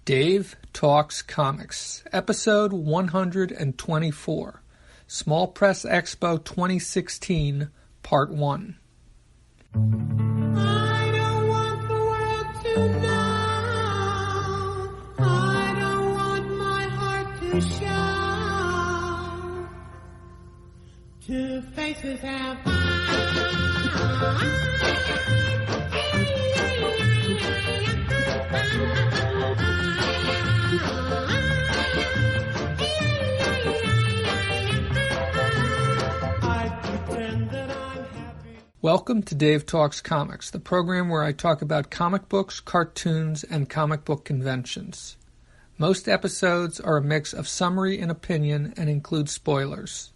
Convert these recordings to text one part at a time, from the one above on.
Dave Talks Comics, Episode 124, Small Press Expo 2016, Part 1. I don't want the world to know. I don't want my heart to show. Two faces have Welcome to Dave Talks Comics, the program where I talk about comic books, cartoons, and comic book conventions. Most episodes are a mix of summary and opinion and include spoilers.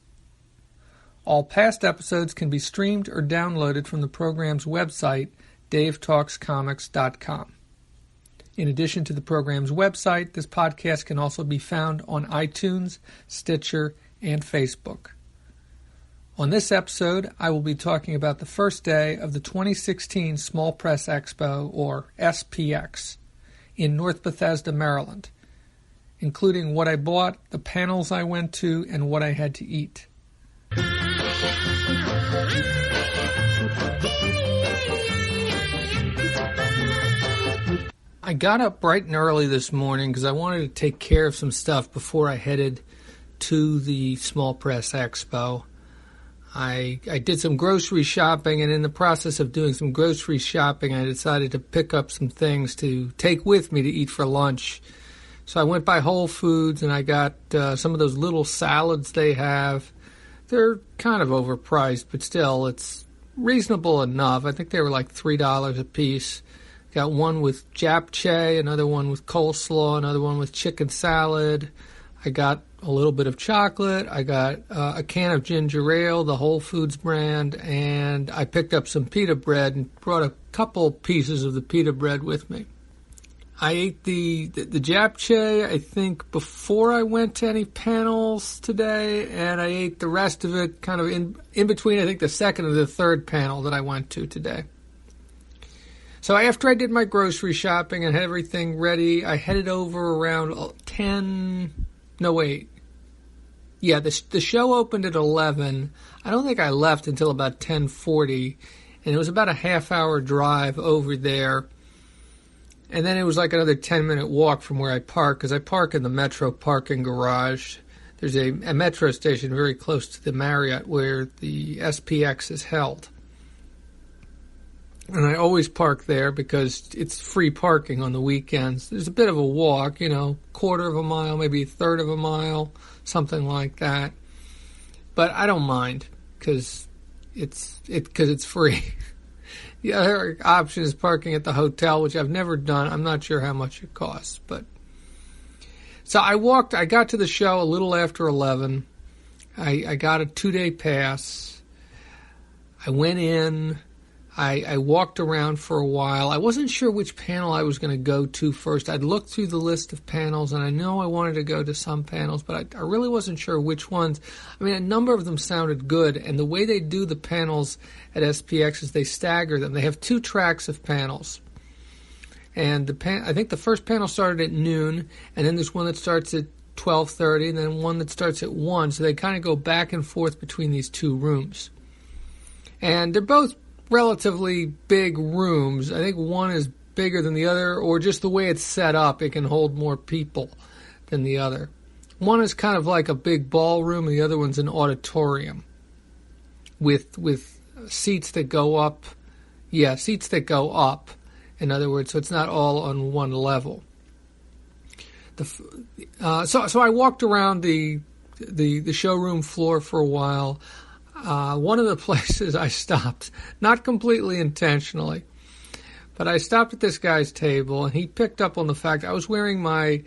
All past episodes can be streamed or downloaded from the program's website, davetalkscomics.com. In addition to the program's website, this podcast can also be found on iTunes, Stitcher, and Facebook. On this episode, I will be talking about the first day of the 2016 Small Press Expo, or SPX, in North Bethesda, Maryland, including what I bought, the panels I went to, and what I had to eat. I got up bright and early this morning because I wanted to take care of some stuff before I headed to the Small Press Expo. I did some grocery shopping, and in the process of doing some grocery shopping, I decided to pick up some things to take with me to eat for lunch. So I went by Whole Foods, and I got some of those little salads they have. They're kind of overpriced, but still, it's reasonable enough. I think they were like $3 a piece. Got one with japchae, another one with coleslaw, another one with chicken salad. I got a little bit of chocolate. I got a can of ginger ale, the Whole Foods brand, and I picked up some pita bread and brought a couple pieces of the pita bread with me. I ate the japchae, I think, before I went to any panels today, and I ate the rest of it kind of in between, I think, the second or the third panel that I went to today. So after I did my grocery shopping and had everything ready, I headed over around 10... No, wait. Yeah, the show opened at 11. I don't think I left until about 10:40, and it was about a half-hour drive over there. And then it was like another 10-minute walk from where I park, because I park in the Metro parking garage. There's a Metro station very close to the Marriott where the SPX is held. And I always park there because it's free parking on the weekends. There's a bit of a walk, quarter of a mile, maybe a third of a mile, something like that. But I don't mind because it's free. The other option is parking at the hotel, which I've never done. I'm not sure how much it costs. So I got to the show a little after 11. I got a 2-day pass. I went in. I walked around for a while. I wasn't sure which panel I was going to go to first. I'd looked through the list of panels, and I know I wanted to go to some panels, but I really wasn't sure which ones. I mean, a number of them sounded good, and the way they do the panels at SPX is they stagger them. They have 2 tracks of panels. And I think the first panel started at noon, and then there's one that starts at 12:30, and then one that starts at 1. So they kind of go back and forth between these 2 rooms. And they're both relatively big rooms. I think one is bigger than the other, or just the way it's set up, it can hold more people than the other. One is kind of like a big ballroom, and the other one's an auditorium with seats that go up. Yeah, seats that go up, in other words, so it's not all on one level. So I walked around the showroom floor for a while. One of the places I stopped, not completely intentionally, but I stopped at this guy's table, and he picked up on the fact I was wearing it's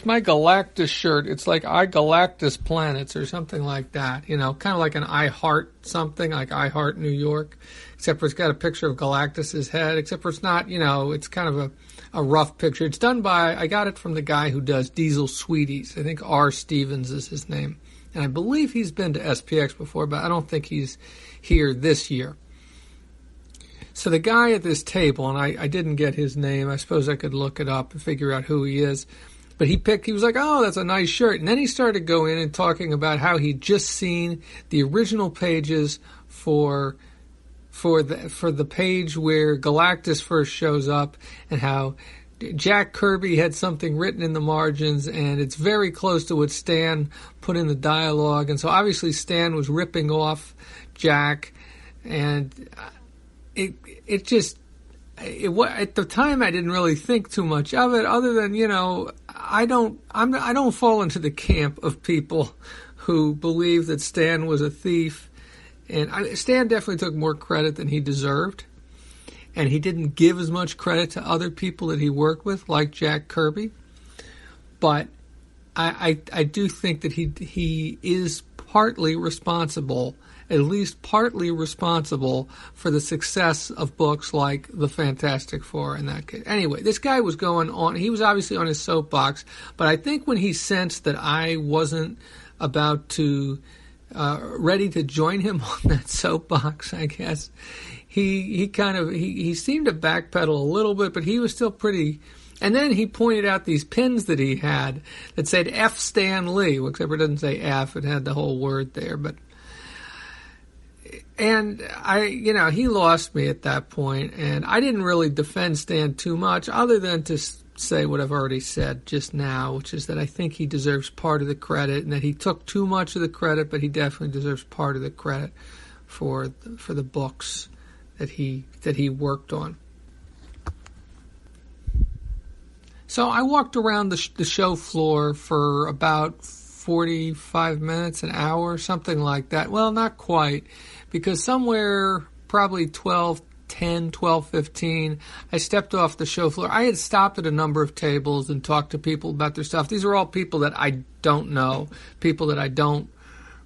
my Galactus shirt. It's like I Galactus Planets or something like that, kind of like an I Heart something, like I Heart New York, except for it's got a picture of Galactus's head, except for it's not, it's kind of a rough picture. It's done I got it from the guy who does Diesel Sweeties. I think R. Stevens is his name. And I believe he's been to SPX before, but I don't think he's here this year. So the guy at this table, and I didn't get his name. I suppose I could look it up and figure out who he is. But he was like, oh, that's a nice shirt. And then he started going in and talking about how he'd just seen the original pages for the page where Galactus first shows up, and how Jack Kirby had something written in the margins, and it's very close to what Stan put in the dialogue. And so obviously Stan was ripping off Jack, and at the time I didn't really think too much of it, other than, I don't fall into the camp of people who believe that Stan was a thief. And Stan definitely took more credit than he deserved, and he didn't give as much credit to other people that he worked with, like Jack Kirby. But I do think that he is partly responsible, at least partly responsible, for the success of books like The Fantastic Four in that case. Anyway, this guy was going on. He was obviously on his soapbox, but I think when he sensed that I wasn't about to ready to join him on that soapbox, I guess, he seemed to backpedal a little bit, but he was still pretty. And then he pointed out these pins that he had that said F. Stan Lee, except it doesn't say F, it had the whole word there. And he lost me at that point, and I didn't really defend Stan too much, other than to say what I've already said just now, which is that I think he deserves part of the credit, and that he took too much of the credit, but he definitely deserves part of the credit for the books that he worked on. So I walked around the show floor for about 45 minutes, an hour, something like that. Well, not quite, because somewhere probably 12:15, I stepped off the show floor. I had stopped at a number of tables and talked to people about their stuff. These are all people that I don't know, people that I don't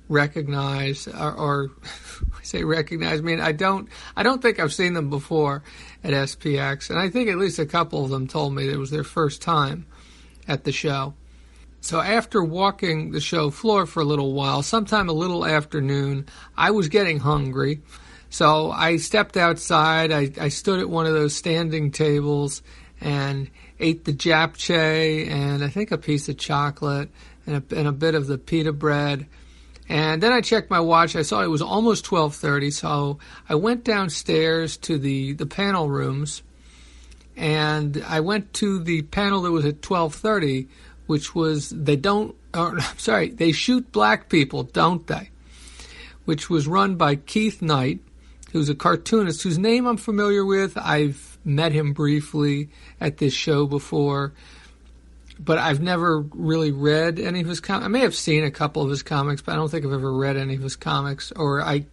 recognize, or I say recognize, I mean, I don't think I've seen them before at SPX, and I think at least a couple of them told me it was their first time at the show. So after walking the show floor for a little while, sometime a little after noon, I was getting hungry. So I stepped outside. I stood at one of those standing tables and ate the japchae and I think a piece of chocolate and a bit of the pita bread. And then I checked my watch. I saw it was almost 12:30, so I went downstairs to the panel rooms, and I went to the panel that was at 12:30, which was They Shoot Black People, Don't They?, which was run by Keith Knight, who's a cartoonist whose name I'm familiar with. I've met him briefly at this show before, but I've never really read any of his comics. I may have seen a couple of his comics, but I don't think I've ever read any of his comics, or I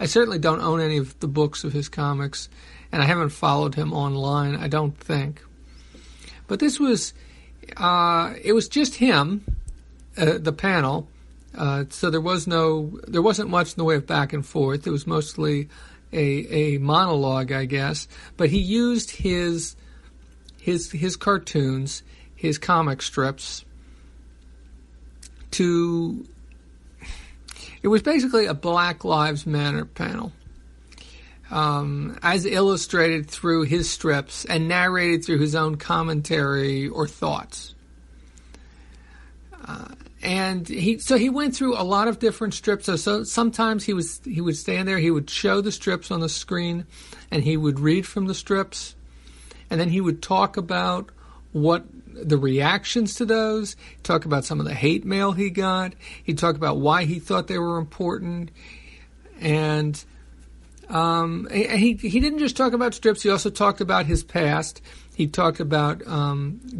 certainly don't own any of the books of his comics, and I haven't followed him online, I don't think. But this was, it was just him, the panel, so there wasn't much in the way of back and forth. It was mostly a monologue, I guess, but he used his cartoons, his comic strips, it was basically a Black Lives Matter panel, as illustrated through his strips and narrated through his own commentary or thoughts. And he went through a lot of different strips. So sometimes he would stand there, he would show the strips on the screen, and he would read from the strips, and then he would talk about what the reactions to those, talk about some of the hate mail he got, he'd talk about why he thought they were important, and he didn't just talk about strips, he also talked about his past. He talked about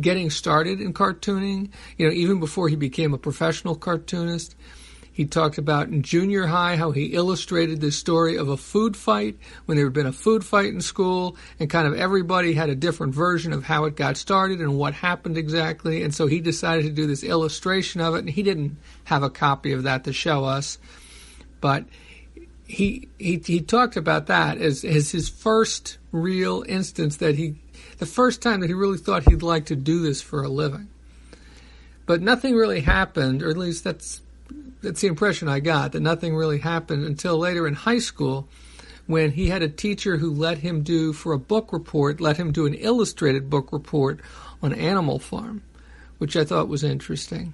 getting started in cartooning, even before he became a professional cartoonist. He talked about in junior high how he illustrated the story of a food fight, when there had been a food fight in school, and kind of everybody had a different version of how it got started and what happened exactly. And so he decided to do this illustration of it, and he didn't have a copy of that to show us. But he talked about that as his first real instance, the first time that he really thought he'd like to do this for a living. But nothing really happened, or at least that's the impression I got, that nothing really happened until later in high school, when he had a teacher who let him do, for a book report, let him do an illustrated book report on Animal Farm, which I thought was interesting.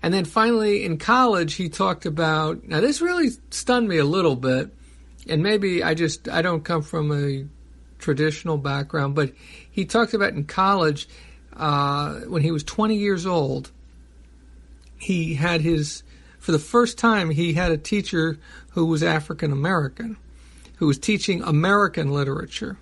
And then finally in college he talked about, now this really stunned me a little bit, and maybe I don't come from a traditional background, but he talked about in college, when he was 20 years old, he had for the first time, he had a teacher who was African American, who was teaching American literature.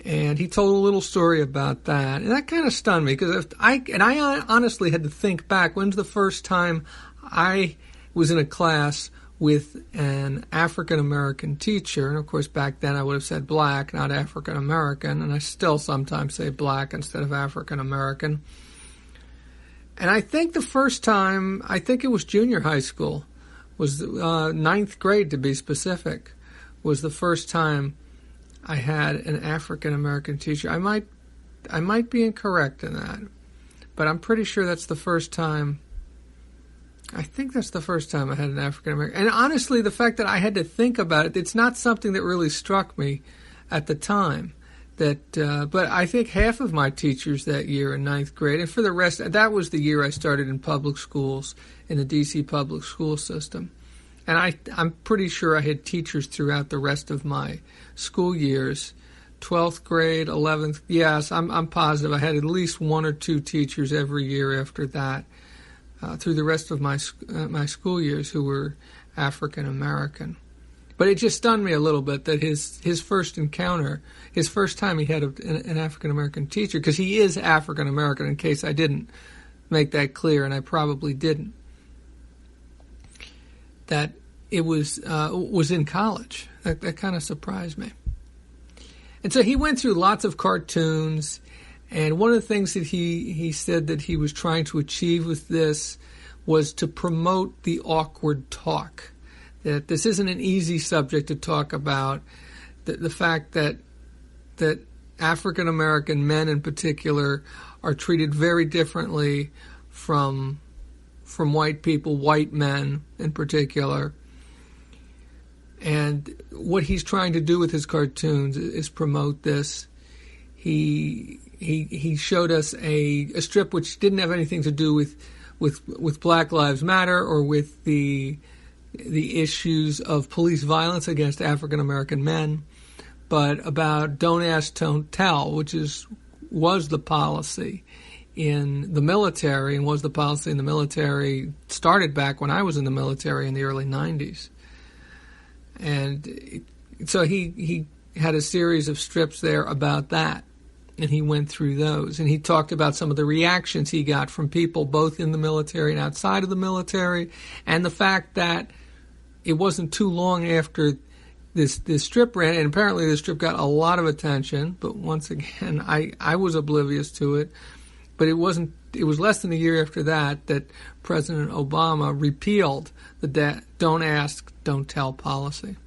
And he told a little story about that. And that kind of stunned me, because I honestly had to think back, when's the first time I was in a class with an African American teacher? And of course, back then I would have said black, not African American, and I still sometimes say black instead of African American. And I think the first time, I think it was junior high school, was ninth grade to be specific, was the first time I had an African American teacher. I might be incorrect in that, but I'm pretty sure that's the first time. I think that's the first time I had an African American. And honestly, the fact that I had to think about it, it's not something that really struck me at the time. But I think half of my teachers that year in ninth grade, and for the rest, that was the year I started in public schools, in the DC public school system. And I'm pretty sure I had teachers throughout the rest of my school years, 12th grade, 11th. Yes, I'm positive I had at least one or two teachers every year after that, through the rest of my school years, who were African American. But it just stunned me a little bit that his first encounter, his first time he had an African American teacher, because he is African American, in case I didn't make that clear, and I probably didn't, that it was in college. That kind of surprised me. And so he went through lots of cartoons, and one of the things that he said that he was trying to achieve with this was to promote the awkward talk. That this isn't an easy subject to talk about. The fact that African American men in particular are treated very differently from white people, white men in particular. And what he's trying to do with his cartoons is promote this. He showed us a strip which didn't have anything to do with Black Lives Matter or with the issues of police violence against African American men, but about don't ask, don't tell, which was the policy in the military, and was the policy in the military, started back when I was in the military in the early 90s. And so he had a series of strips there about that, and he went through those, and he talked about some of the reactions he got from people both in the military and outside of the military, and the fact that it wasn't too long after this strip ran, and apparently this strip got a lot of attention, but once again, I was oblivious to it, but it was less than a year after that President Obama repealed the don't ask, don't tell policy.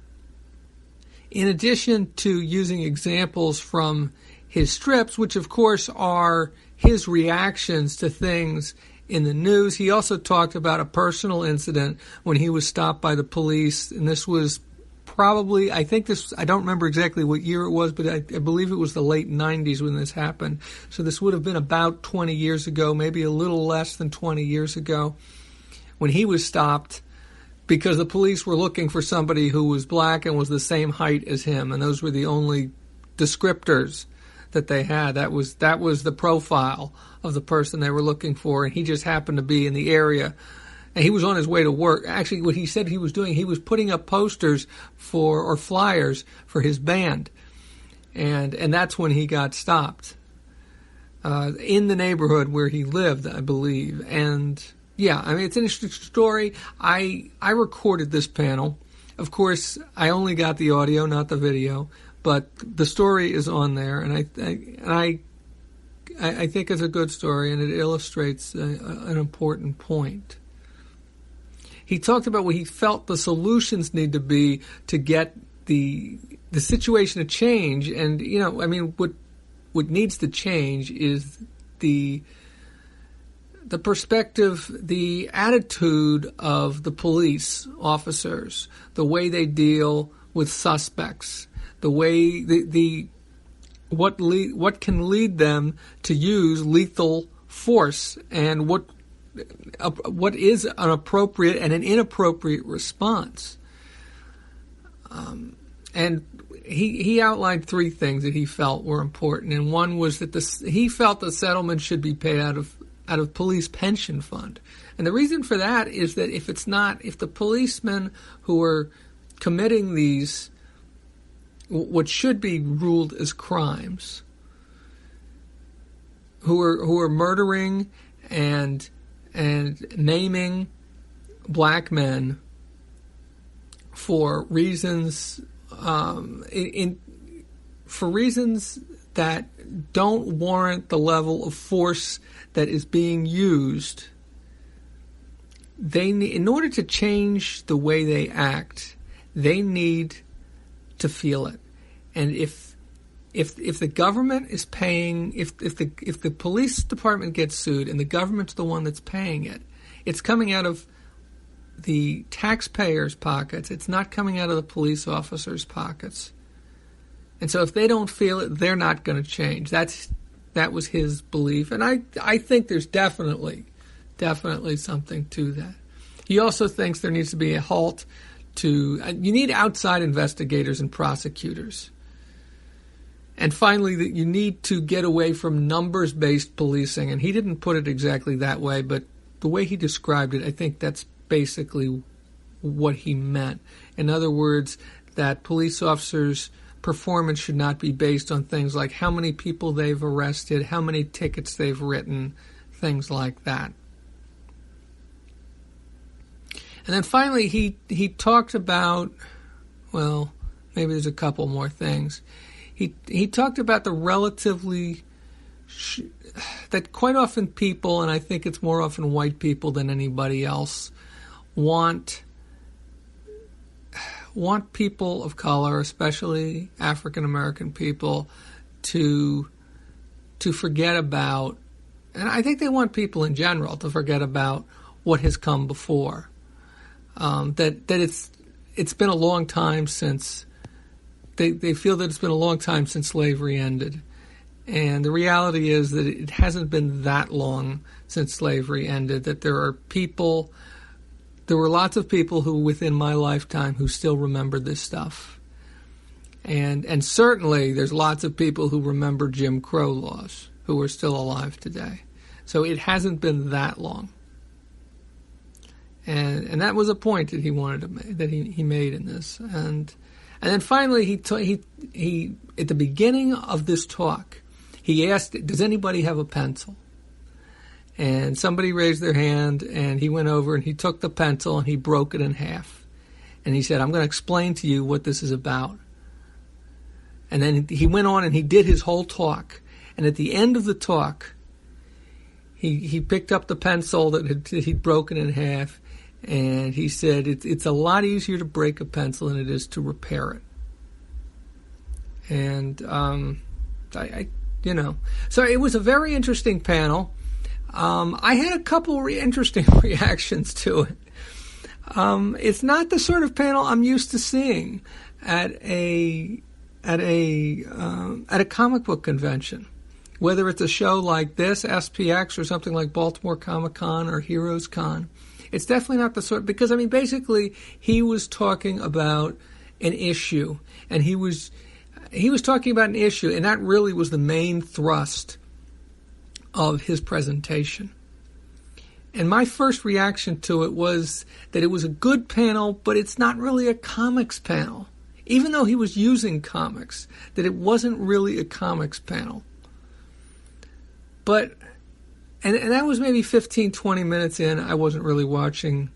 In addition to using examples from his strips, which of course are his reactions to things in the news, he also talked about a personal incident when he was stopped by the police, and this was probably, I don't remember exactly what year it was, but I believe it was the late 90s when this happened. So this would have been about 20 years ago, maybe a little less than 20 years ago, when he was stopped because the police were looking for somebody who was black and was the same height as him, and those were the only descriptors that they had. That was the profile of the person they were looking for, and he just happened to be in the area. And he was on his way to work. Actually, what he said he was doing, he was putting up posters or flyers for his band. And that's when he got stopped. In the neighborhood where he lived, I believe. And yeah, I mean, it's an interesting story. I recorded this panel. Of course, I only got the audio, not the video, but the story is on there, and I think it's a good story, and it illustrates an important point. He talked about what he felt the solutions need to be to get the situation to change, and what needs to change is the the perspective, the attitude of the police officers, the way they deal with suspects, the way what can lead them to use lethal force, and what is an appropriate and an inappropriate response. And he outlined three things that he felt were important, and one was that he felt the settlement should be paid out of police pension fund. And the reason for that is that if the policemen who are committing these, what should be ruled as crimes, who are murdering and maiming black men for reasons for reasons that don't warrant the level of force that is being used, in order to change the way they act, they need to feel it. And if the government is paying, if the police department gets sued and the government's the one that's paying it, it's coming out of the taxpayers' pockets. It's not coming out of the police officers' pockets. And so if they don't feel it, they're not going to change. That was his belief. And I think there's definitely something to that. He also thinks there needs to be a halt to, you need outside investigators and prosecutors. And finally, that you need to get away from numbers-based policing. And he didn't put it exactly that way, but the way he described it, I think that's basically what he meant. In other words, that police officers' performance should not be based on things like how many people they've arrested, how many tickets they've written, things like that. And then finally, he talked about, well, maybe there's a couple more things. He talked about the relatively that quite often people, and I think it's more often white people than anybody else, want people of color, especially African American people, to forget about, and I think they want people in general to forget about what has come before. That it's been a long time since they feel that it's been a long time since slavery ended. And the reality is that it hasn't been that long since slavery ended, that there were lots of people who within my lifetime who still remember this stuff. And certainly there's lots of people who remember Jim Crow laws who are still alive today. So it hasn't been that long. And that was a point that he wanted to make, that he made in this. And then finally he at the beginning of this talk, he asked, does anybody have a pencil? And somebody raised their hand, and he went over and he took the pencil and he broke it in half. And he said, I'm going to explain to you what this is about. And then he went on and he did his whole talk. And at the end of the talk, he picked up the pencil that he'd broken in half, and he said, it's a lot easier to break a pencil than it is to repair it. And so it was a very interesting panel. I had a couple interesting reactions to it. It's not the sort of panel I'm used to seeing at a comic book convention, whether it's a show like this, SPX, or something like Baltimore Comic Con or Heroes Con. It's definitely not the sort, because basically he was talking about an issue, and he was talking about an issue, and that really was the main thrust of his presentation. And my first reaction to it was that it was a good panel, but it's not really a comics panel. Even though he was using comics, that it wasn't really a comics panel. But, and that was maybe 15, 20 minutes in. I wasn't really watching.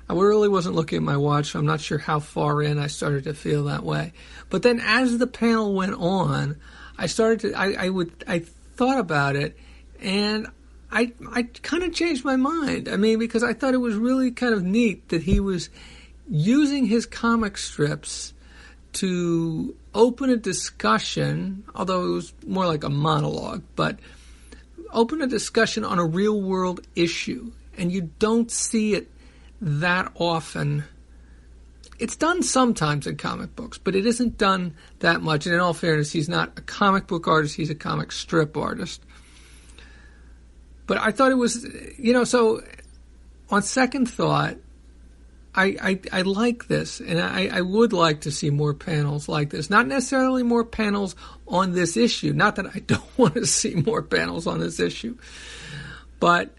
I really wasn't looking at my watch, so I'm not sure how far in I started to feel that way. But then as the panel went on, I thought about it, and I kind of changed my mind. Because I thought it was really kind of neat that he was using his comic strips to open a discussion, although it was more like a monologue, but open a discussion on a real-world issue, and you don't see it that often. It's done sometimes in comic books, but it isn't done that much. And in all fairness, he's not a comic book artist, he's a comic strip artist. But I thought it was, so on second thought, I like this, and I would like to see more panels like this. Not necessarily more panels on this issue. Not that I don't want to see more panels on this issue, but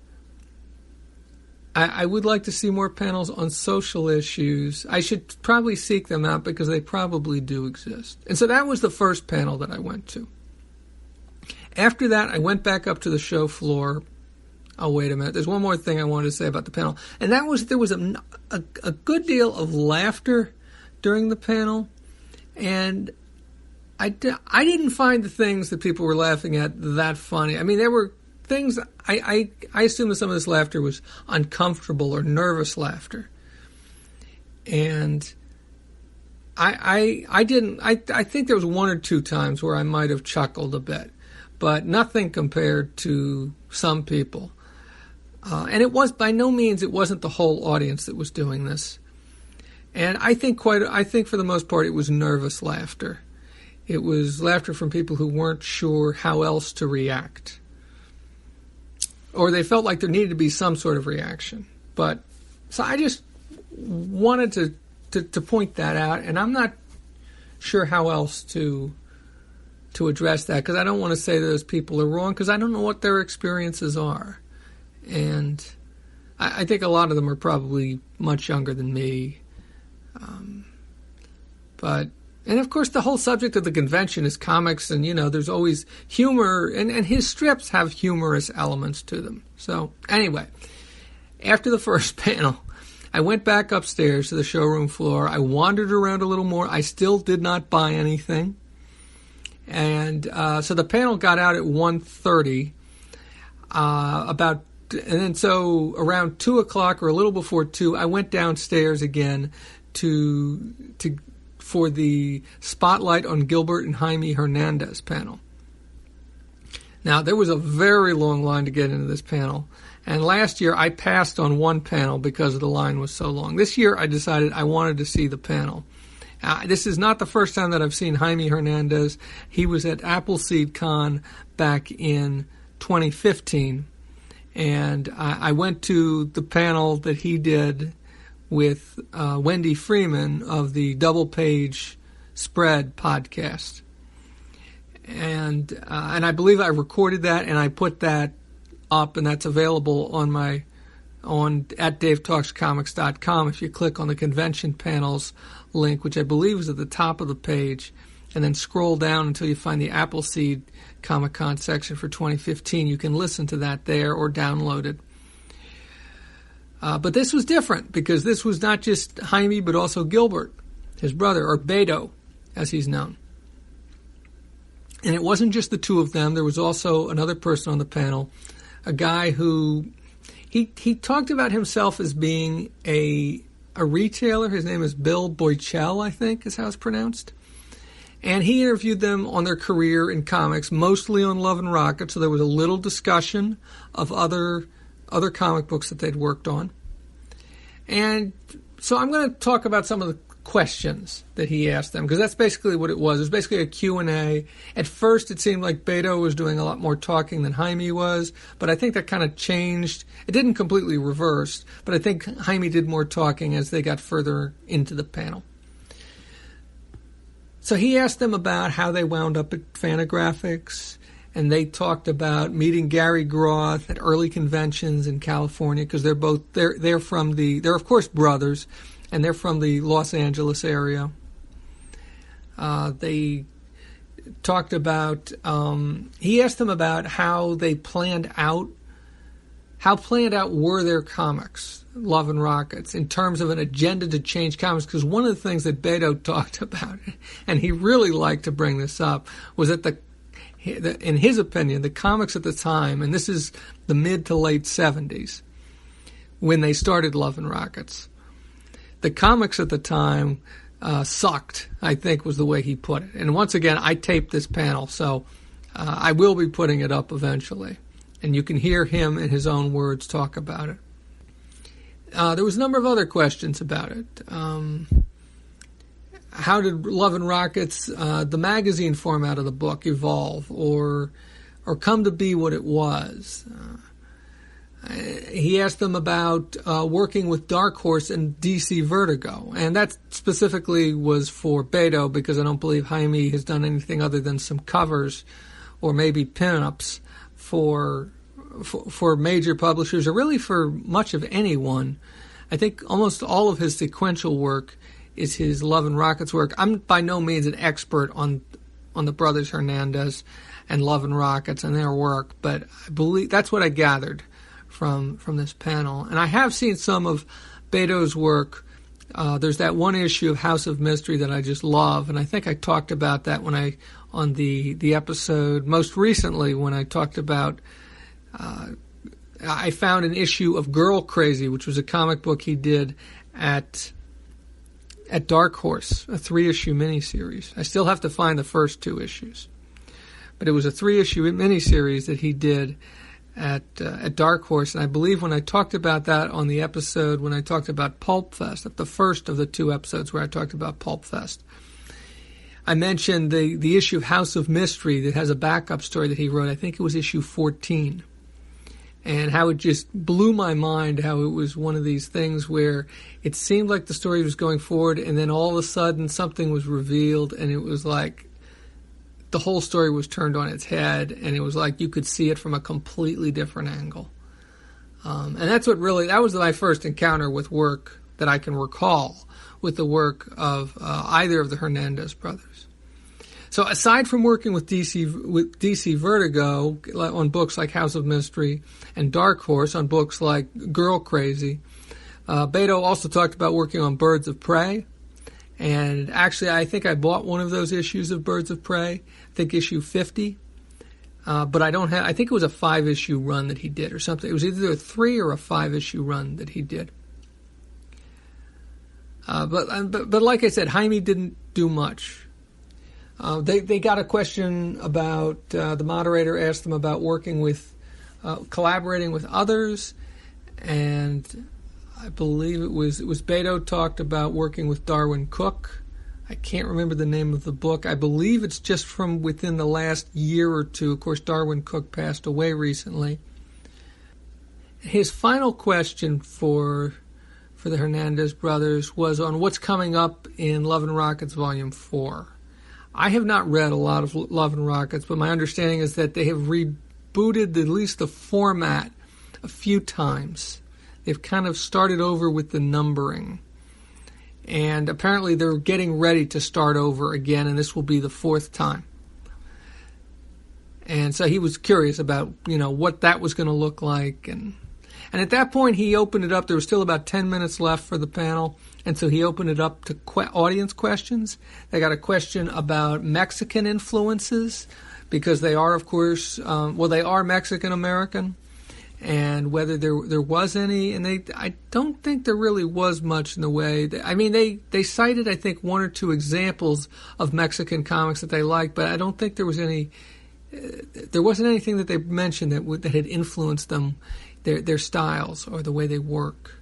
I would like to see more panels on social issues. I should probably seek them out because they probably do exist. And so that was the first panel that I went to. After that, I went back up to the show floor. Oh, wait a minute. There's one more thing I wanted to say about the panel. And that was there was a good deal of laughter during the panel. And I didn't find the things that people were laughing at that funny. I mean, there were things, I assume that some of this laughter was uncomfortable or nervous laughter. And I think there was one or two times where I might have chuckled a bit, but nothing compared to some people. And it was, by no means, it wasn't the whole audience that was doing this. And I think for the most part it was nervous laughter. It was laughter from people who weren't sure how else to react. Or they felt like there needed to be some sort of reaction. So I just wanted to point that out, and I'm not sure how else to address that, because I don't want to say those people are wrong, because I don't know what their experiences are. And I think a lot of them are probably much younger than me. And of course the whole subject of the convention is comics, and there's always humor, and his strips have humorous elements to them. So anyway, after the first panel, I went back upstairs to the showroom floor. I wandered around a little more. I still did not buy anything. And so the panel got out at 1:30, and then so around 2 o'clock or a little before 2, I went downstairs again for the Spotlight on Gilbert and Jaime Hernandez panel. Now, there was a very long line to get into this panel, and last year I passed on one panel because the line was so long. This year I decided I wanted to see the panel. This is not the first time that I've seen Jaime Hernandez. He was at Appleseed Con back in 2015, and I went to the panel that he did with Wendy Freeman of the Double Page Spread podcast. And I believe I recorded that, and I put that up, and that's available at DaveTalksComics.com. If you click on the convention panels link, which I believe is at the top of the page, and then scroll down until you find the Appleseed Comic-Con section for 2015, you can listen to that there or download it. But this was different, because this was not just Jaime, but also Gilbert, his brother, or Beto, as he's known. And it wasn't just the two of them. There was also another person on the panel, a guy who, he talked about himself as being a retailer. His name is Bill Boichel, I think is how it's pronounced. And he interviewed them on their career in comics, mostly on Love and Rocket, so there was a little discussion of other comic books that they'd worked on. And so I'm going to talk about some of the questions that he asked them, because that's basically what it was. It was basically a Q&A. At first, it seemed like Beto was doing a lot more talking than Jaime was, but I think that kind of changed. It didn't completely reverse, but I think Jaime did more talking as they got further into the panel. So he asked them about how they wound up at Fantagraphics, and they talked about meeting Gary Groth at early conventions in California, because they're of course brothers, and they're from the Los Angeles area. They talked about, he asked them about how they planned out were their comics, Love and Rockets, in terms of an agenda to change comics, because one of the things that Beto talked about, and he really liked to bring this up, was that in his opinion, the comics at the time, and this is the mid to late 70s, when they started Love and Rockets, the comics at the time sucked, I think was the way he put it. And once again, I taped this panel, so I will be putting it up eventually. And you can hear him in his own words talk about it. There was a number of other questions about it. How did Love and Rockets, the magazine format of the book, evolve or come to be what it was? He asked them about working with Dark Horse and DC Vertigo, and that specifically was for Beto, because I don't believe Jaime has done anything other than some covers or maybe pinups for major publishers, or really for much of anyone. I think almost all of his sequential work is his Love and Rockets work. I'm by no means an expert on the brothers Hernandez and Love and Rockets and their work, but I believe that's what I gathered from this panel. And I have seen some of Beto's work. There's that one issue of House of Mystery that I just love, and I think I talked about that on the episode most recently when I talked about I found an issue of Girl Crazy, which was a comic book he did at Dark Horse, a 3-issue miniseries. I still have to find the first 2 issues, but it was a 3-issue miniseries that he did at Dark Horse. And I believe when I talked about that on the episode when I talked about Pulp Fest, at the first of the 2 episodes where I talked about Pulp Fest, I mentioned the issue of House of Mystery that has a backup story that he wrote. I think it was issue 14. And how it just blew my mind, how it was one of these things where it seemed like the story was going forward, and then all of a sudden something was revealed, and it was like the whole story was turned on its head, and it was like you could see it from a completely different angle. And that was my first encounter with work that I can recall with the work of either of the Hernandez brothers. So aside from working with DC Vertigo on books like House of Mystery and Dark Horse on books like Girl Crazy, Beto also talked about working on Birds of Prey. And actually, I think I bought one of those issues of Birds of Prey, I think issue 50. But I think it was a 5-issue run that he did or something. It was either a 3 or a 5-issue run that he did. But like I said, Jaime didn't do much. They got a question about, the moderator asked them about working with, collaborating with others, and I believe it was Beto talked about working with Darwin Cook. I can't remember the name of the book. I believe it's just from within the last year or 2. Of course, Darwin Cook passed away recently. His final question for the Hernandez brothers was on what's coming up in Love and Rockets Volume 4. I have not read a lot of Love and Rockets, but my understanding is that they have rebooted at least the format a few times. They've kind of started over with the numbering. And apparently they're getting ready to start over again, and this will be the 4th time. And so he was curious about, what that was going to look like. And at that point he opened it up. There was still about 10 minutes left for the panel. And so he opened it up to audience questions. They got a question about Mexican influences, because they are, of course, they are Mexican-American, and whether there was any. And I don't think there really was much in the way. They cited, I think, 1 or 2 examples of Mexican comics that they liked, but I don't think there was any. There wasn't anything that they mentioned that had influenced them, their styles or the way they work.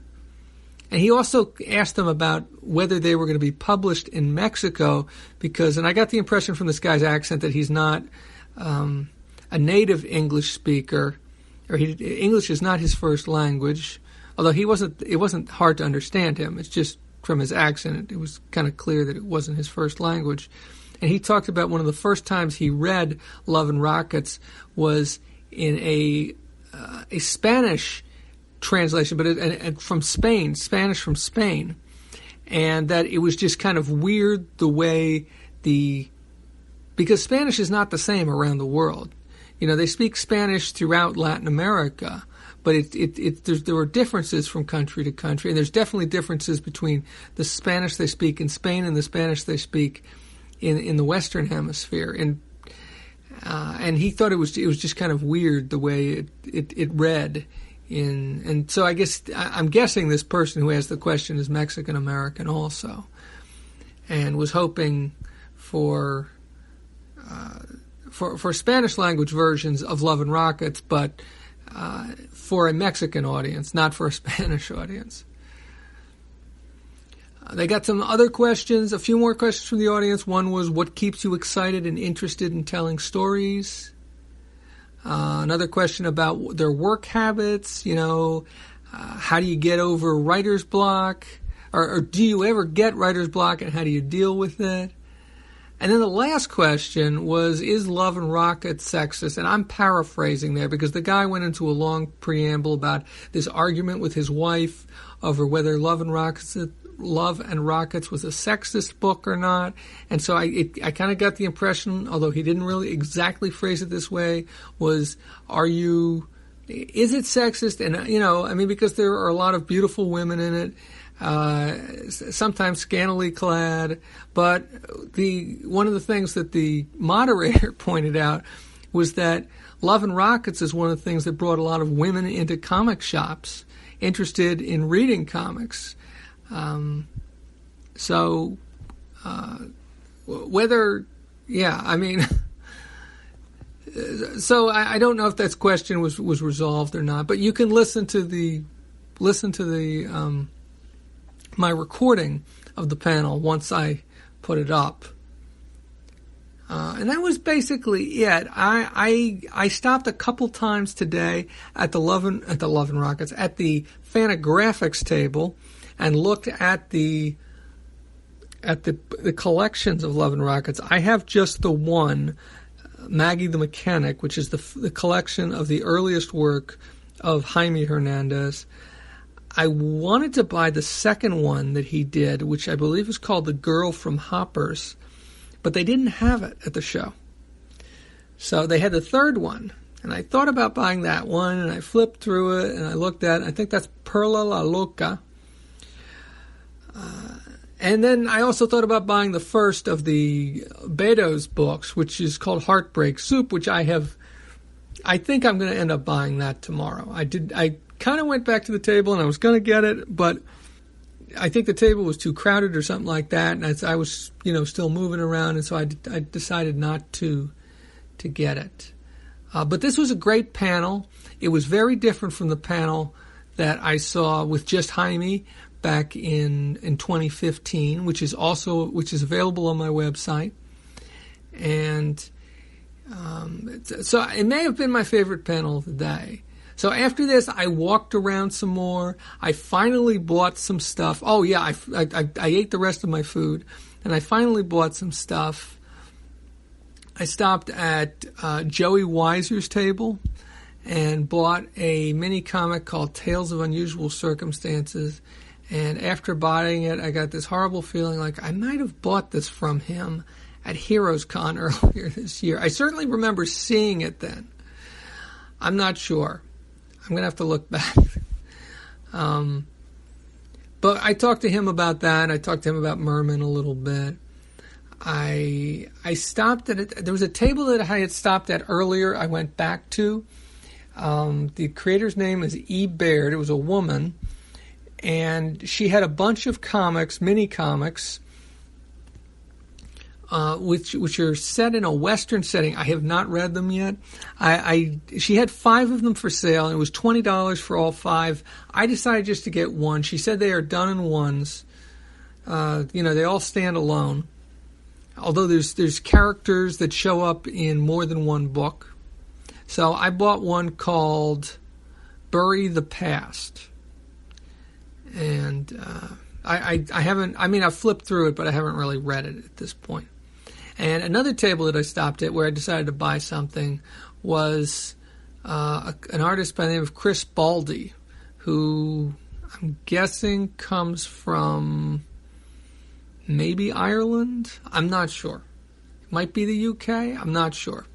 And he also asked them about whether they were going to be published in Mexico, and I got the impression from this guy's accent that he's not a native English speaker, or English is not his first language, although it wasn't hard to understand him. It's just from his accent, it was kind of clear that it wasn't his first language. And he talked about one of the first times he read Love and Rockets was in a Spanish translation, but from Spain, Spanish from Spain, and that it was just kind of weird the way because Spanish is not the same around the world. They speak Spanish throughout Latin America, but there are differences from country to country, and there's definitely differences between the Spanish they speak in Spain and the Spanish they speak in the Western Hemisphere. And he thought it was just kind of weird the way it read. And so I'm guessing this person who asked the question is Mexican American also, and was hoping for Spanish language versions of Love and Rockets, but for a Mexican audience, not for a Spanish audience. They got some other questions, a few more questions from the audience. One was, what keeps you excited and interested in telling stories? Another question about their work habits, how do you get over writer's block? Or do you ever get writer's block, and how do you deal with it? And then the last question was, is Love and Rockets sexist? And I'm paraphrasing there because the guy went into a long preamble about this argument with his wife over whether Love and Rockets was a sexist book or not. And so I kind of got the impression, although he didn't really exactly phrase it this way, was, is it sexist? And, because there are a lot of beautiful women in it, sometimes scantily clad, but one of the things that the moderator pointed out was that Love and Rockets is one of the things that brought a lot of women into comic shops interested in reading comics. So I don't know if that question was resolved or not, but you can listen to the my recording of the panel once I put it up. And that was basically it. I stopped a couple times today at the Love and Rockets, at the Fantagraphics table, and looked at the collections of Love and Rockets. I have just the one, Maggie the Mechanic, which is the collection of the earliest work of Jaime Hernandez. I wanted to buy the second one that he did, which I believe is called The Girl from Hoppers, but they didn't have it at the show. So they had the third one, and I thought about buying that one, and I flipped through it, and I looked at it. I think that's Perla la Loca. And then I also thought about buying the first of the Bedo's books, which is called Heartbreak Soup, which I think I'm going to end up buying that tomorrow. I kind of went back to the table and I was going to get it, but I think the table was too crowded or something like that, and I was, still moving around, and so I decided not to get it. But this was a great panel. It was very different from the panel that I saw with just Jaime back in 2015, which is available on my website, and so it may have been my favorite panel of the day. So after this, I walked around some more. I finally bought some stuff. Oh yeah, I ate the rest of my food, and I finally bought some stuff. I stopped at Joey Weiser's table and bought a mini comic called Tales of Unusual Circumstances. And after buying it, I got this horrible feeling like I might have bought this from him at Heroes Con earlier this year. I certainly remember seeing it then. I'm not sure. I'm going to have to look back. But I talked to him about that. I talked to him about Merman a little bit. I stopped at it. There was a table that I had stopped at earlier. I went back to. The creator's name is E. Baird. It was a woman. And she had a bunch of comics, mini comics, which are set in a Western setting. I have not read them yet. She had 5 of them for sale, and it was $20 for all 5. I decided just to get one. She said they are done in ones. They all stand alone. Although there's characters that show up in more than one book. So I bought one called Bury the Past. And I haven't, I've flipped through it, but I haven't really read it at this point. And another table that I stopped at where I decided to buy something was an artist by the name of Chris Baldie, who I'm guessing comes from maybe Ireland. I'm not sure. It might be the UK. I'm not sure.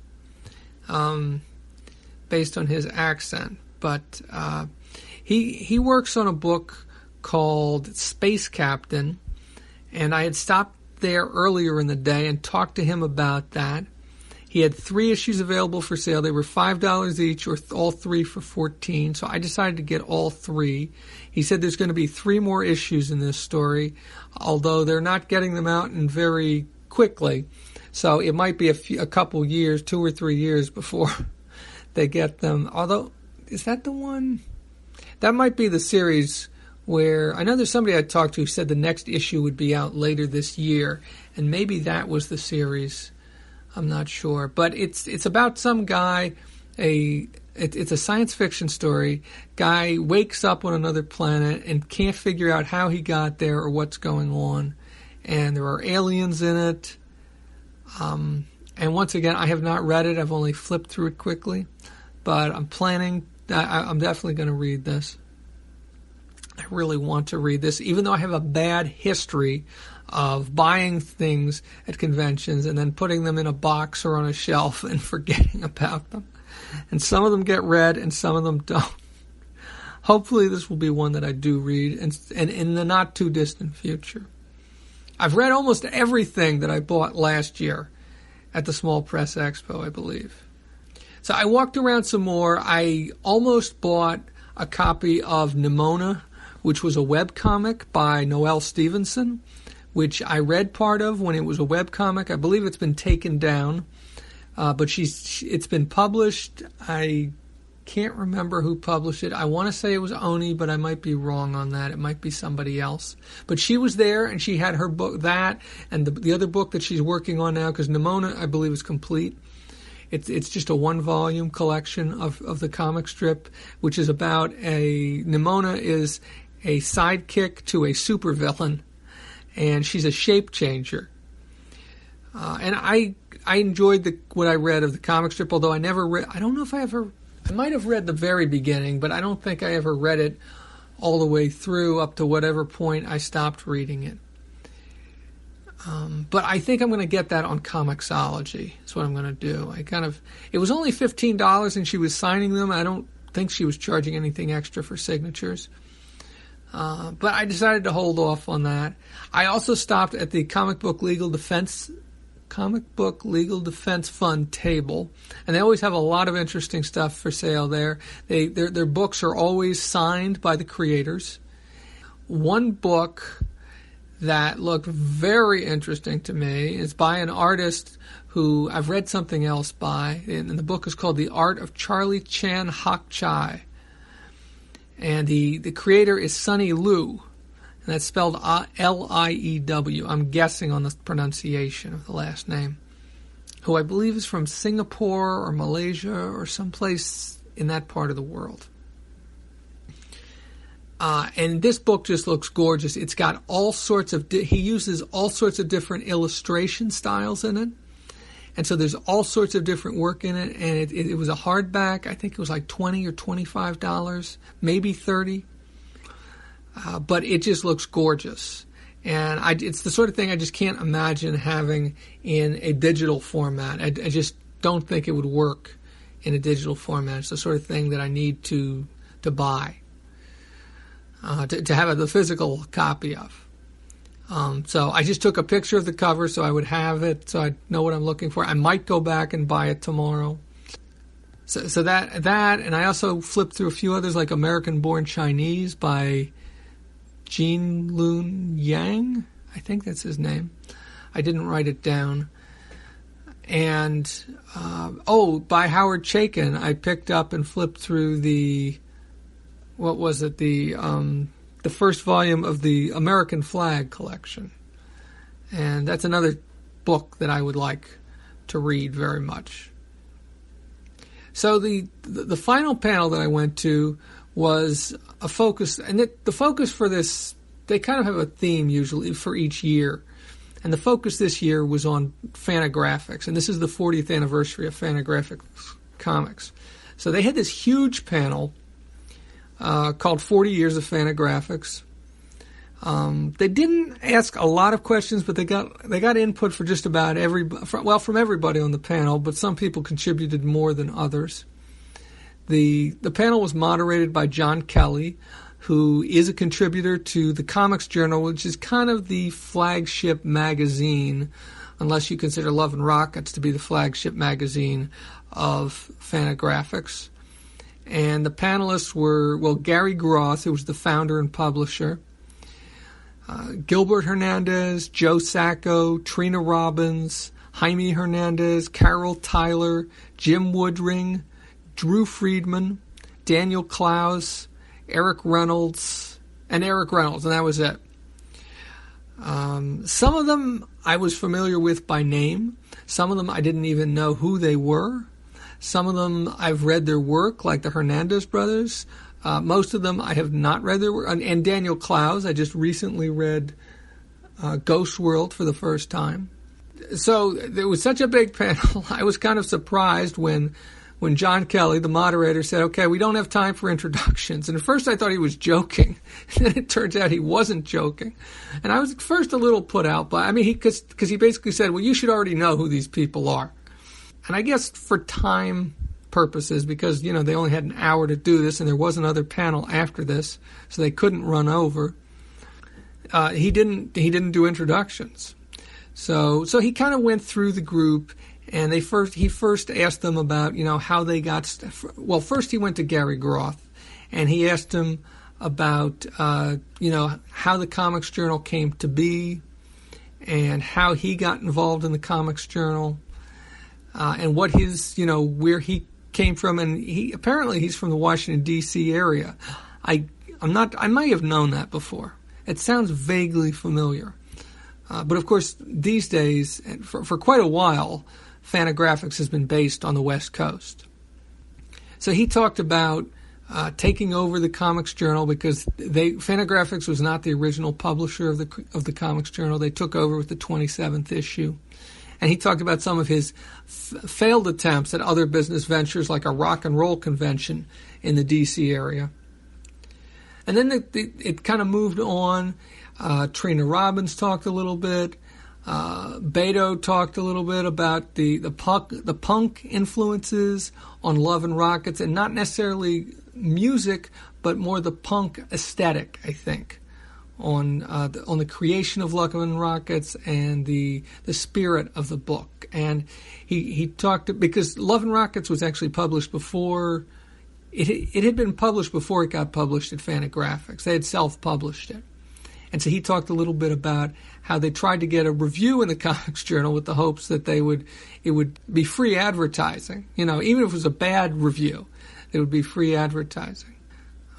Based on his accent. But he works on a book called Space Captain, and I had stopped there earlier in the day and talked to him about that. He had 3 issues available for sale. They were $5 each, or all 3 for $14. So I decided to get all 3. He said there's going to be 3 more issues in this story, although they're not getting them out in very quickly. So it might be a couple years, 2 or 3 years before they get them. Although is that the one? That might be the series where, I know there's somebody I talked to who said the next issue would be out later this year, and maybe that was the series. I'm not sure. But it's about some guy, it's a science fiction story. Guy wakes up on another planet and can't figure out how he got there or what's going on. And there are aliens in it. And once again, I have not read it. I've only flipped through it quickly. But I'm definitely going to read this. I really want to read this, even though I have a bad history of buying things at conventions and then putting them in a box or on a shelf and forgetting about them. And some of them get read and some of them don't. Hopefully this will be one that I do read and in the not too distant future. I've read almost everything that I bought last year at the Small Press Expo, I believe. So I walked around some more. I almost bought a copy of Nimona, which was a webcomic by Noelle Stevenson, which I read part of when it was a webcomic. I believe it's been taken down, but it's been published. I can't remember who published it. I want to say it was Oni, but I might be wrong on that. It might be somebody else. But she was there, and she had her book, that, and the other book that she's working on now, because Nimona, I believe, is complete. It's just a one-volume collection of the comic strip, which is about Nimona is a sidekick to a supervillain, and she's a shape changer. And I enjoyed what I read of the comic strip, although I never read. I don't know if I might have read the very beginning, but I don't think I ever read it all the way through up to whatever point I stopped reading it. But I think I'm going to get that on Comixology. That's what I'm going to do. It was only $15 and she was signing them. I don't think she was charging anything extra for signatures. But I decided to hold off on that. I also stopped at the Comic Book Legal Defense Fund table, and they always have a lot of interesting stuff for sale there. Their books are always signed by the creators. One book that looked very interesting to me is by an artist who I've read something else by, and the book is called The Art of Charlie Chan Hak Chai. And the creator is Sunny Liu, and that's spelled Liew. I'm guessing on the pronunciation of the last name, who I believe is from Singapore or Malaysia or someplace in that part of the world. And this book just looks gorgeous. It's got all sorts of... he uses all sorts of different illustration styles in it. And so there's all sorts of different work in it. And it was a hardback. I think it was like $20 or $25, maybe $30. But it just looks gorgeous. And it's the sort of thing I just can't imagine having in a digital format. I just don't think it would work in a digital format. It's the sort of thing that I need to buy. To have the physical copy of. So I just took a picture of the cover so I would have it, so I know what I'm looking for. I might go back and buy it tomorrow. So that, and I also flipped through a few others, like American Born Chinese by Jean Lun Yang. I think that's his name. I didn't write it down. And, by Howard Chaykin, I picked up and flipped through the first volume of the American Flag collection. And that's another book that I would like to read very much. So the final panel that I went to was a focus, and the focus for this, they kind of have a theme usually for each year. And the focus this year was on Fantagraphics, and this is the 40th anniversary of Fantagraphics Comics. So they had this huge panel called 40 Years of Fantagraphics. They didn't ask a lot of questions, but they got input for just about from everybody on the panel, but some people contributed more than others. The panel was moderated by John Kelly, who is a contributor to the Comics Journal, which is kind of the flagship magazine, unless you consider Love and Rockets to be the flagship magazine of Fantagraphics. And the panelists were, Gary Groth, who was the founder and publisher, Gilbert Hernandez, Joe Sacco, Trina Robbins, Jaime Hernandez, Carol Tyler, Jim Woodring, Drew Friedman, Daniel Clowes, Eric Reynolds, and that was it. Some of them I was familiar with by name. Some of them I didn't even know who they were. Some of them I've read their work, like the Hernandez brothers. Most of them I have not read their work. And Daniel Clowes, I just recently read Ghost World for the first time. So there was such a big panel, I was kind of surprised when John Kelly, the moderator, said, okay, we don't have time for introductions. And at first I thought he was joking. And then it turns out he wasn't joking. And I was at first a little put out by, because he basically said, well, you should already know who these people are. And I guess for time purposes, because, they only had an hour to do this and there was another panel after this, so they couldn't run over, he didn't do introductions. So he kind of went through the group, and he first asked them about, how they got. Well, first he went to Gary Groth, and he asked him about, how the Comics Journal came to be, and how he got involved in the Comics Journal, and what his, where he came from, and he's from the Washington D.C. area. I might have known that before. It sounds vaguely familiar. But of course, these days, and for quite a while, Fantagraphics has been based on the West Coast. So he talked about taking over the Comics Journal because Fantagraphics was not the original publisher of the Comics Journal. They took over with the 27th issue. And he talked about some of his failed attempts at other business ventures like a rock and roll convention in the D.C. area. And then it kind of moved on. Trina Robbins talked a little bit. Beto talked a little bit about the punk influences on Love and Rockets, and not necessarily music, but more the punk aesthetic, I think, on the creation of Love and Rockets and the spirit of the book. And he talked, because Love and Rockets was actually published before. It had been published before it got published at Fantagraphics. They had self-published it. And so he talked a little bit about how they tried to get a review in the Comics Journal with the hopes that it would be free advertising. Even if it was a bad review, it would be free advertising.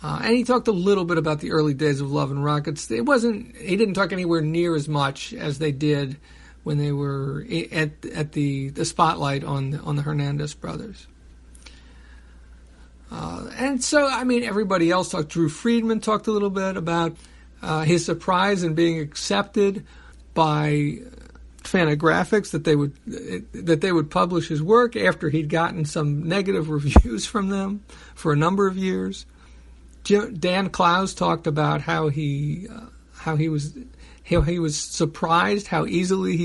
And he talked a little bit about the early days of Love and Rockets. He didn't talk anywhere near as much as they did when they were at the spotlight on the Hernandez brothers. And so, everybody else talked. Drew Friedman talked a little bit about his surprise in being accepted by Fantagraphics, that they would publish his work after he'd gotten some negative reviews from them for a number of years. Dan Clowes talked about how he was surprised how easily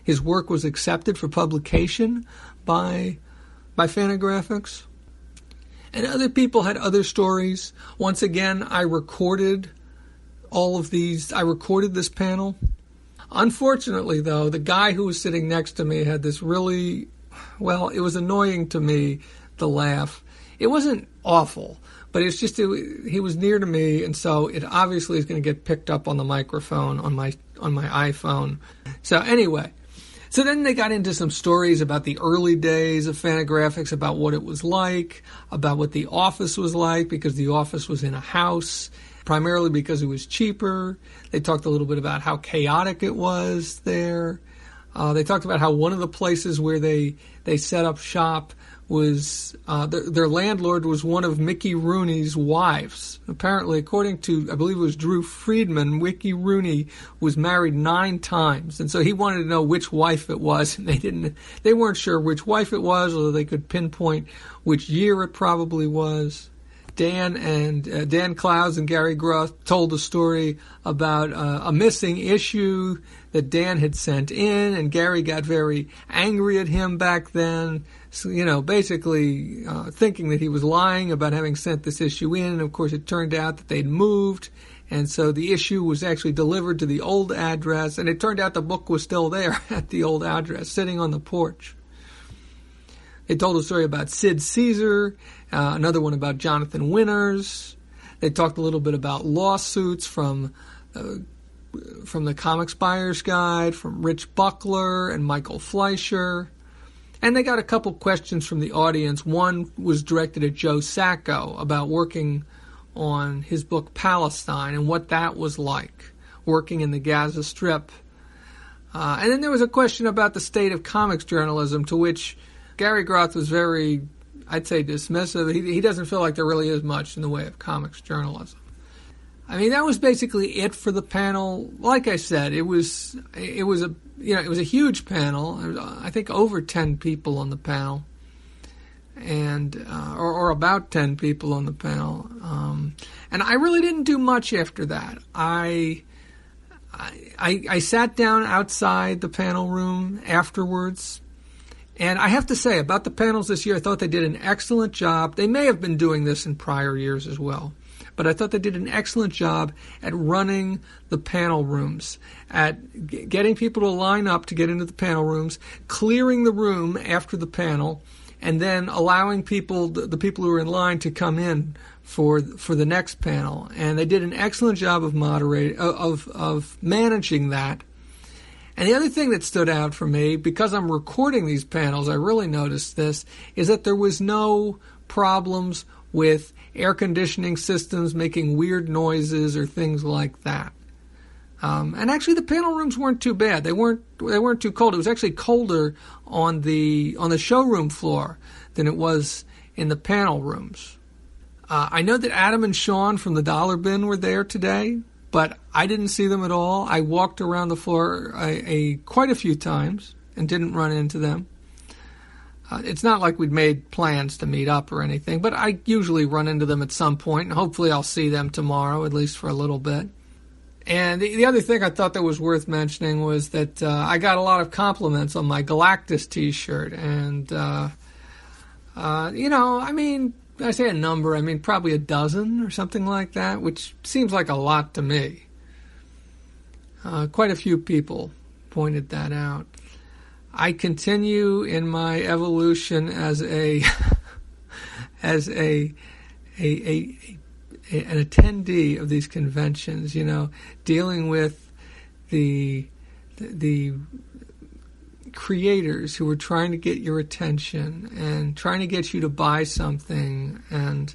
his work was accepted for publication by Fantagraphics. And other people had other stories. Once again, I recorded all of these. I recorded this panel. Unfortunately, though, the guy who was sitting next to me had this really, it was annoying to me, the laugh. It wasn't awful, but it's just, he was near to me, and so it obviously is going to get picked up on the microphone on my iPhone. So anyway, so then they got into some stories about the early days of Fantagraphics, about what it was like, about what the office was like, because the office was in a house, primarily because it was cheaper. They talked a little bit about how chaotic it was there. They talked about how one of the places where they set up shop was their landlord was one of Mickey Rooney's wives. Apparently, according to, I believe it was Drew Friedman, Mickey Rooney was married 9 times, and so he wanted to know which wife it was, and they weren't sure which wife it was, although they could pinpoint which year it probably was. Dan Clowes and Gary Groth told a story about a missing issue that Dan had sent in, and Gary got very angry at him back then, so, basically thinking that he was lying about having sent this issue in. And of course, it turned out that they'd moved, and so the issue was actually delivered to the old address, and it turned out the book was still there at the old address, sitting on the porch. They told a story about Sid Caesar, another one about Jonathan Winters. They talked a little bit about lawsuits from the Comics Buyer's Guide, from Rich Buckler and Michael Fleischer. And they got a couple questions from the audience. One was directed at Joe Sacco about working on his book Palestine and what that was like, working in the Gaza Strip. And then there was a question about the state of comics journalism, to which Gary Groth was very, I'd say, dismissive. He doesn't feel like there really is much in the way of comics journalism. I mean, that was basically it for the panel. Like I said, it was a huge panel. There was, I think, over 10 people on the panel, and or about 10 people on the panel. And I really didn't do much after that. I sat down outside the panel room afterwards, and I have to say about the panels this year, I thought they did an excellent job. They may have been doing this in prior years as well, but I thought they did an excellent job at running the panel rooms, at getting people to line up to get into the panel rooms, clearing the room after the panel, and then allowing people, the people who were in line, to come in for the next panel. And they did an excellent job of managing that. And the other thing that stood out for me, because I'm recording these panels, I really noticed this, is that there was no problems with air conditioning systems making weird noises or things like that. And actually, the panel rooms weren't too bad. They weren't too cold. It was actually colder on the showroom floor than it was in the panel rooms. I know that Adam and Sean from the Dollar Bin were there today, but I didn't see them at all. I walked around the floor quite a few times and didn't run into them. It's not like we'd made plans to meet up or anything, but I usually run into them at some point, and hopefully I'll see them tomorrow, at least for a little bit. And the other thing I thought that was worth mentioning was that I got a lot of compliments on my Galactus t-shirt. And, I mean, I say a number, I mean probably a dozen or something like that, which seems like a lot to me. Quite a few people pointed that out. I continue in my evolution as an attendee of these conventions, dealing with the creators who are trying to get your attention and trying to get you to buy something. And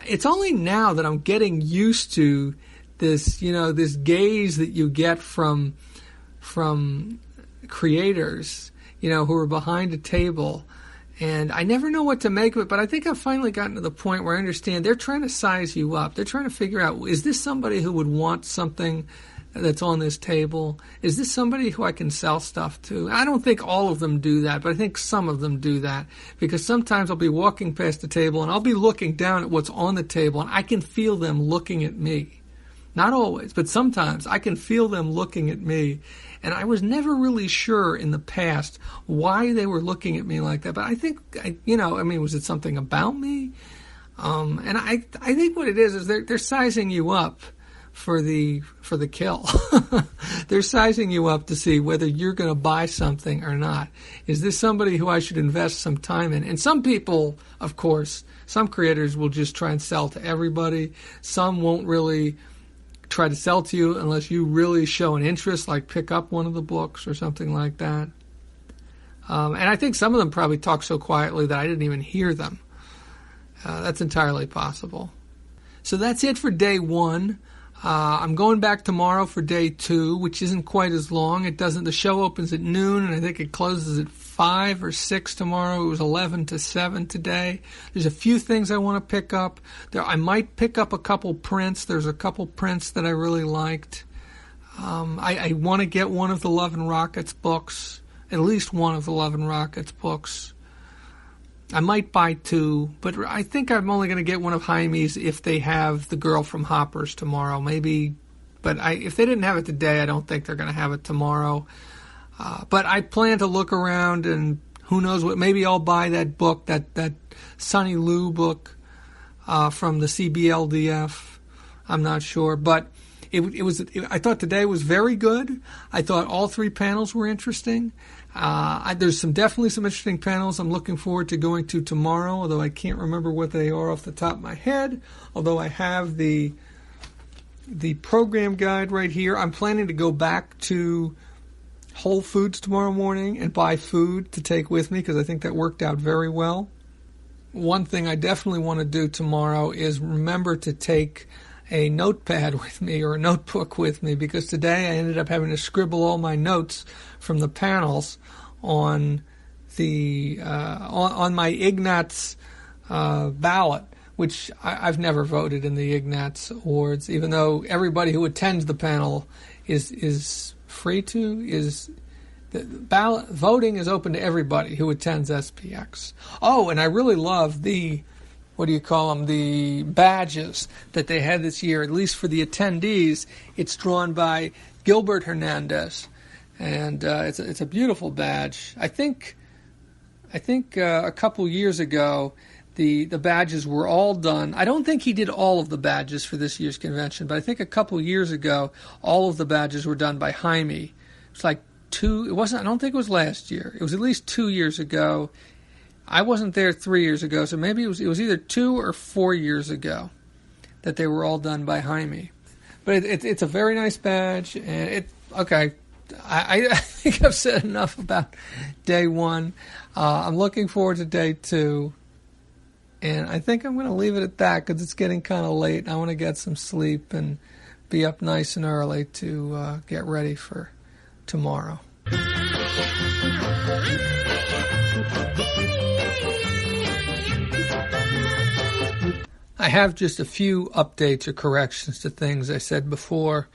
it's only now that I'm getting used to this, this gaze that you get from creators, who are behind a table. And I never know what to make of it, but I think I've finally gotten to the point where I understand they're trying to size you up. They're trying to figure out, is this somebody who would want something that's on this table? Is this somebody who I can sell stuff to? I don't think all of them do that, but I think some of them do that, because sometimes I'll be walking past the table and I'll be looking down at what's on the table, and I can feel them looking at me. Not always, but sometimes I can feel them looking at me. And I was never really sure in the past why they were looking at me like that. But I think, was it something about me? And I think what it is they're sizing you up for the kill. They're sizing you up to see whether you're going to buy something or not. Is this somebody who I should invest some time in? And some people, of course, some creators will just try and sell to everybody. Some won't really try to sell to you unless you really show an interest, like pick up one of the books or something like that. And I think some of them probably talk so quietly that I didn't even hear them. That's entirely possible. So that's it for day one. I'm going back tomorrow for day two, which isn't quite as long. The show opens at noon, and I think it closes at 5 or 6 tomorrow. It was 11 to 7 today. There's a few things I want to pick up. I might pick up a couple prints. There's a couple prints that I really liked. I want to get one of the Love and Rockets books, at least one of the Love and Rockets books. I might buy 2, but I think I'm only going to get one of Jaime's if they have The Girl from Hoppers tomorrow. Maybe, but if they didn't have it today, I don't think they're going to have it tomorrow. But I plan to look around, and who knows what, maybe I'll buy that book, that Sonny Lou book from the CBLDF. I'm not sure, but I thought today was very good. I thought all 3 panels were interesting. There's definitely some interesting panels I'm looking forward to going to tomorrow, although I can't remember what they are off the top of my head, although I have the program guide right here. I'm planning to go back to Whole Foods tomorrow morning and buy food to take with me because I think that worked out very well. One thing I definitely want to do tomorrow is remember to take a notepad with me or a notebook with me, because today I ended up having to scribble all my notes from the panels on the on my Ignatz ballot, which I've never voted in the Ignatz Awards, even though everybody who attends the panel is free to. The ballot voting is open to everybody who attends SPX. Oh, and I really love the the badges that they had this year, at least for the attendees. It's drawn by Gilbert Hernandez, and it's a beautiful badge. I think a couple years ago the badges were all done. I don't think he did all of the badges for this year's convention, but I think a couple years ago all of the badges were done by Jaime. It's like I don't think it was last year. It was at least 2 years ago. I wasn't there 3 years ago, so maybe it was either 2 or 4 years ago that they were all done by Jaime. But it's a very nice badge, and I think I've said enough about day one. I'm looking forward to day two, and I think I'm going to leave it at that because it's getting kind of late. I want to get some sleep and be up nice and early to get ready for tomorrow. I have just a few updates or corrections to things I said before.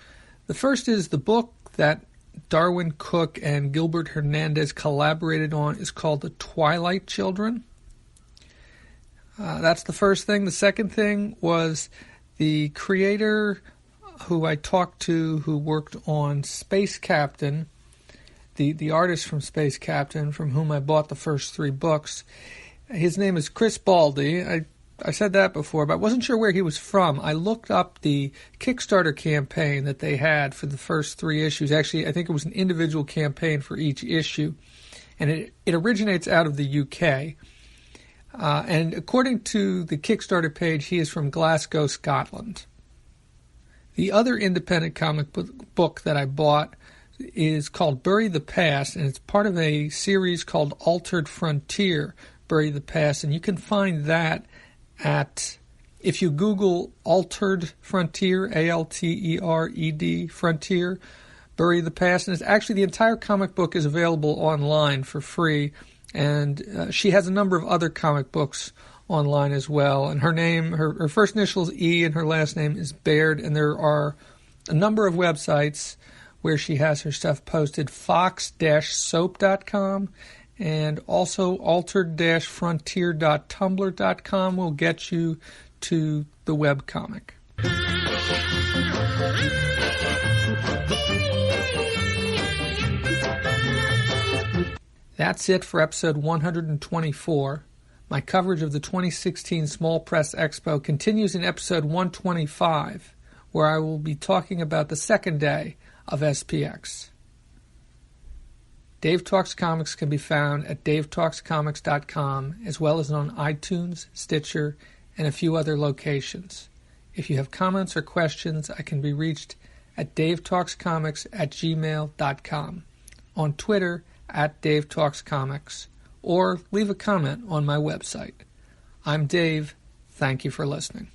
The first is the book that Darwin Cook and Gilbert Hernandez collaborated on is called The Twilight Children. That's the first thing. The second thing was the creator who I talked to who worked on Space Captain, the artist from Space Captain, from whom I bought the first 3 books. His name is Chris Baldie. I said that before, but I wasn't sure where he was from. I looked up the Kickstarter campaign that they had for the first 3 issues. Actually, I think it was an individual campaign for each issue, and it originates out of the UK. And according to the Kickstarter page, he is from Glasgow, Scotland. The other independent comic book that I bought is called Bury the Past, and it's part of a series called Altered Frontier, Bury the Past, and you can find that if you Google Altered Frontier, Altered Frontier, Bury the Past, and it's actually the entire comic book is available online for free, and she has a number of other comic books online as well, and her first initial is E and her last name is Baird, and there are a number of websites where she has her stuff posted, fox-soap.com, and also altered-frontier.tumblr.com will get you to the webcomic. That's it for episode 124. My coverage of the 2016 Small Press Expo continues in episode 125, where I will be talking about the second day of SPX. Dave Talks Comics can be found at davetalkscomics.com, as well as on iTunes, Stitcher, and a few other locations. If you have comments or questions, I can be reached at davetalkscomics@gmail.com, on Twitter at davetalkscomics, or leave a comment on my website. I'm Dave. Thank you for listening.